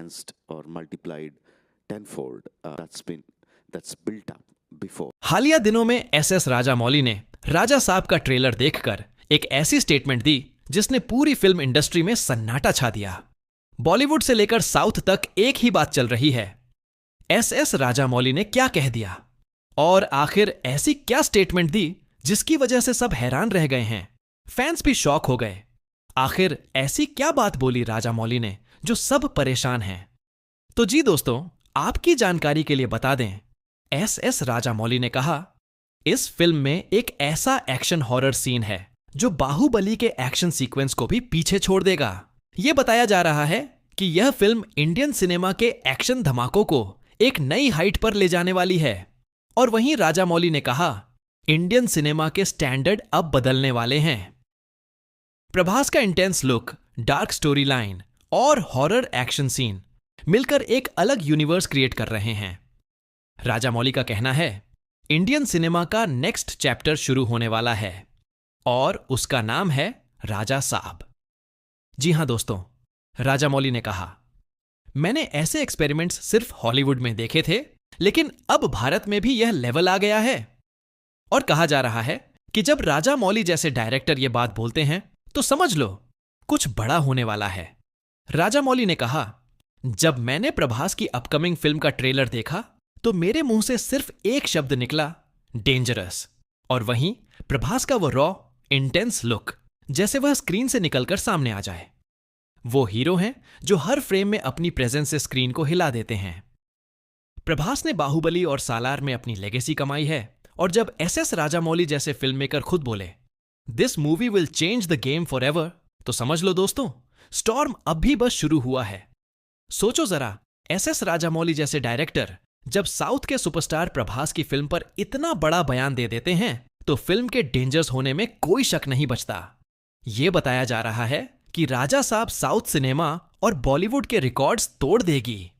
enhanced or multiplied tenfold. That's built up before. हालिया दिनों में एस राजामौली ने राजा साहब का ट्रेलर देखकर एक ऐसी स्टेटमेंट दी जिसने पूरी फिल्म इंडस्ट्री में सन्नाटा छा दिया। बॉलीवुड से लेकर साउथ तक एक ही बात चल रही है, एस राजामौली ने क्या कह दिया, और आखिर ऐसी क्या स्टेटमेंट दी जिसकी वजह से सब हैरान रह गए हैं, फैंस भी शॉक हो गए। आखिर ऐसी क्या बात बोली राजामौली ने जो सब परेशान हैं? तो जी दोस्तों, आपकी जानकारी के लिए बता दें, एस राजामौली ने कहा, इस फिल्म में एक ऐसा एक्शन हॉरर सीन है जो बाहुबली के एक्शन सीक्वेंस को भी पीछे छोड़ देगा। यह बताया जा रहा है कि यह फिल्म इंडियन सिनेमा के एक्शन धमाकों को एक नई हाइट पर ले जाने वाली है। और वहीं राजामौली ने कहा, इंडियन सिनेमा के स्टैंडर्ड अब बदलने वाले हैं। प्रभास का intense look, dark story line और हॉरर एक्शन सीन मिलकर एक अलग यूनिवर्स क्रिएट कर रहे हैं। राजामौली का कहना है, इंडियन सिनेमा का नेक्स्ट चैप्टर शुरू होने वाला है और उसका नाम है राजा साहब। जी हां दोस्तों, राजामौली ने कहा, मैंने ऐसे एक्सपेरिमेंट्स सिर्फ हॉलीवुड में देखे थे, लेकिन अब भारत में भी यह लेवल आ गया है। और कहा जा रहा है कि जब राजामौली जैसे डायरेक्टर ये बात बोलते हैं तो समझ लो कुछ बड़ा होने वाला है। राजामौली ने कहा, जब मैंने प्रभास की अपकमिंग फिल्म का ट्रेलर देखा तो मेरे मुंह से सिर्फ एक शब्द निकला, डेंजरस। और वहीं प्रभास का वो रॉ इंटेंस लुक, जैसे वह स्क्रीन से निकलकर सामने आ जाए। वो हीरो हैं जो हर फ्रेम में अपनी प्रेजेंस से स्क्रीन को हिला देते हैं। प्रभास ने बाहुबली और सालार में अपनी लेगेसी कमाई है, और जब एस राजामौली जैसे फिल्म मेकर खुद बोले, this movie will change the game for ever, तो समझ लो दोस्तों, स्टॉर्म अब भी बस शुरू हुआ है। सोचो जरा, एस राजामौली जैसे डायरेक्टर जब साउथ के सुपरस्टार प्रभास की फिल्म पर इतना बड़ा बयान दे देते हैं तो फिल्म के डेंजर्स होने में कोई शक नहीं बचता। यह बताया जा रहा है कि राजा साहब साउथ सिनेमा और बॉलीवुड के रिकॉर्ड्स तोड़ देगी।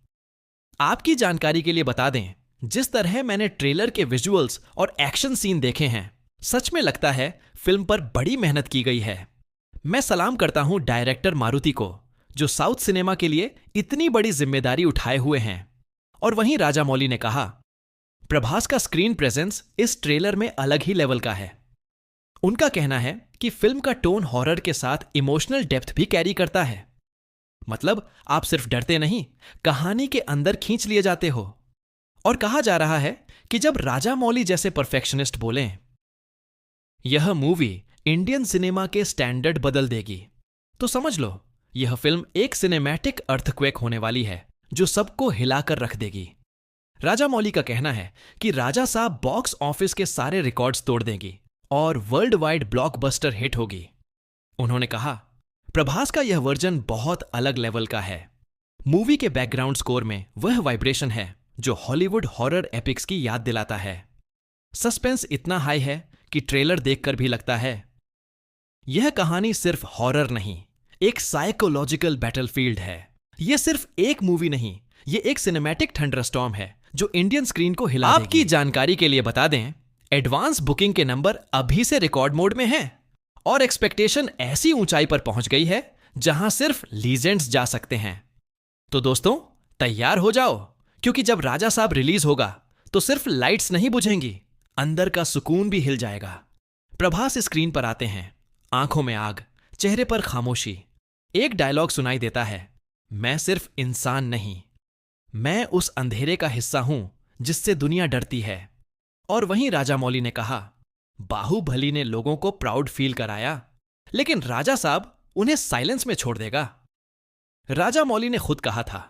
आपकी जानकारी के लिए बता दें, जिस तरह मैंने ट्रेलर के विजुअल्स और एक्शन सीन देखे हैं, सच में लगता है फिल्म पर बड़ी मेहनत की गई है। मैं सलाम करता हूं डायरेक्टर मारुति को, जो साउथ सिनेमा के लिए इतनी बड़ी जिम्मेदारी उठाए हुए हैं। और वहीं राजामौली ने कहा, प्रभास का स्क्रीन प्रेजेंस इस ट्रेलर में अलग ही लेवल का है। उनका कहना है कि फिल्म का टोन हॉरर के साथ इमोशनल डेप्थ भी कैरी करता है। मतलब आप सिर्फ डरते नहीं, कहानी के अंदर खींच लिए जाते हो। और कहा जा रहा है कि जब राजामौली जैसे परफेक्शनिस्ट बोलें, यह मूवी इंडियन सिनेमा के स्टैंडर्ड बदल देगी, तो समझ लो यह फिल्म एक सिनेमैटिक अर्थक्वेक होने वाली है जो सबको हिलाकर रख देगी। राजामौली का कहना है कि राजा साहब बॉक्स ऑफिस के सारे रिकॉर्ड्स तोड़ देगी और वर्ल्ड वाइड ब्लॉकबस्टर हिट होगी। उन्होंने कहा, प्रभास का यह वर्जन बहुत अलग लेवल का है। मूवी के बैकग्राउंड स्कोर में वह वाइब्रेशन है जो हॉलीवुड हॉरर एपिक्स की याद दिलाता है। सस्पेंस इतना हाई है कि ट्रेलर देखकर भी लगता है यह कहानी सिर्फ हॉरर नहीं, एक साइकोलॉजिकल बैटलफील्ड है। यह सिर्फ एक मूवी नहीं, यह एक सिनेमैटिक थंडरस्टॉर्म है जो इंडियन स्क्रीन को हिला देगी। आपकी जानकारी के लिए बता दें, एडवांस बुकिंग के नंबर अभी से रिकॉर्ड मोड में हैं और एक्सपेक्टेशन ऐसी ऊंचाई पर पहुंच गई है जहां सिर्फ लीजेंड्स जा सकते हैं। तो दोस्तों, तैयार हो जाओ, क्योंकि जब राजा साहब रिलीज होगा तो सिर्फ लाइट्स नहीं बुझेंगी, अंदर का सुकून भी हिल जाएगा। प्रभास स्क्रीन पर आते हैं, आंखों में आग, चेहरे पर खामोशी। एक डायलॉग सुनाई देता है, मैं सिर्फ इंसान नहीं, मैं उस अंधेरे का हिस्सा हूं जिससे दुनिया डरती है। और वहीं राजामौली ने कहा, बाहुबली ने लोगों को प्राउड फील कराया, लेकिन राजा साहब उन्हें साइलेंस में छोड़ देगा। राजामौली ने खुद कहा था,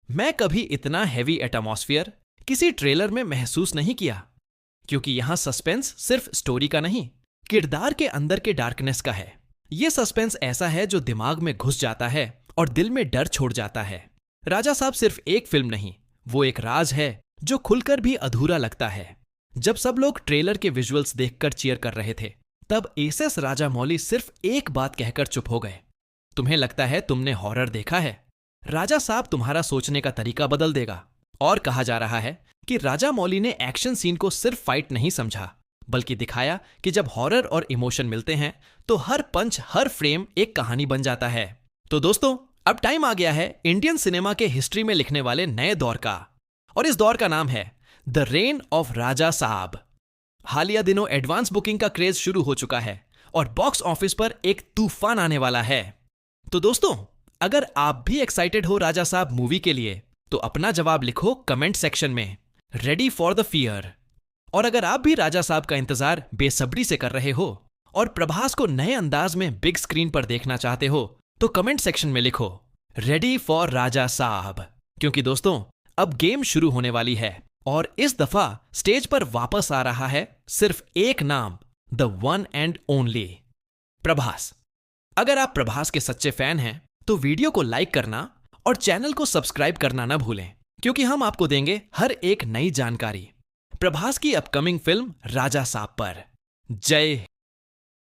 मैं कभी इतना हैवी एटमॉस्फेयर किसी ट्रेलर में महसूस नहीं किया, क्योंकि यहां सस्पेंस सिर्फ स्टोरी का नहीं, किरदार के अंदर के डार्कनेस का है। यह सस्पेंस ऐसा है जो दिमाग में घुस जाता है और दिल में डर छोड़ जाता है। राजा साहब सिर्फ एक फिल्म नहीं, वो एक राज है जो खुलकर भी अधूरा लगता है। जब सब लोग ट्रेलर के विजुअल्स देखकर चीयर कर रहे थे, तब एस राजामौली सिर्फ एक बात कहकर चुप हो गए, तुम्हें लगता है तुमने हॉरर देखा है? राजा साहब तुम्हारा सोचने का तरीका बदल देगा। और कहा जा रहा है कि राजामौली ने एक्शन सीन को सिर्फ फाइट नहीं समझा, बल्कि दिखाया कि जब हॉरर और इमोशन मिलते हैं तो हर पंच, हर फ्रेम एक कहानी बन जाता है। तो दोस्तों, अब टाइम आ गया है इंडियन सिनेमा के हिस्ट्री में लिखने वाले नए दौर का, और इस दौर का नाम है द रेन ऑफ राजा साहब। हालिया दिनों एडवांस बुकिंग का क्रेज शुरू हो चुका है और बॉक्स ऑफिस पर एक तूफान आने वाला है। तो दोस्तों, अगर आप भी एक्साइटेड हो राजा साहब मूवी के लिए, तो अपना जवाब लिखो कमेंट सेक्शन में, रेडी फॉर द फियर। और अगर आप भी राजा साहब का इंतजार बेसब्री से कर रहे हो और प्रभास को नए अंदाज में बिग स्क्रीन पर देखना चाहते हो, तो कमेंट सेक्शन में लिखो रेडी फॉर राजा साहब। क्योंकि दोस्तों, अब गेम शुरू होने वाली है और इस दफा स्टेज पर वापस आ रहा है सिर्फ एक नाम, the one and only Prabhas. अगर आप प्रभास के सच्चे फैन हैं तो वीडियो को लाइक करना और चैनल को सब्सक्राइब करना ना भूलें, क्योंकि हम आपको देंगे हर एक नई जानकारी प्रभास की अपकमिंग फिल्म राजा साहब पर। जय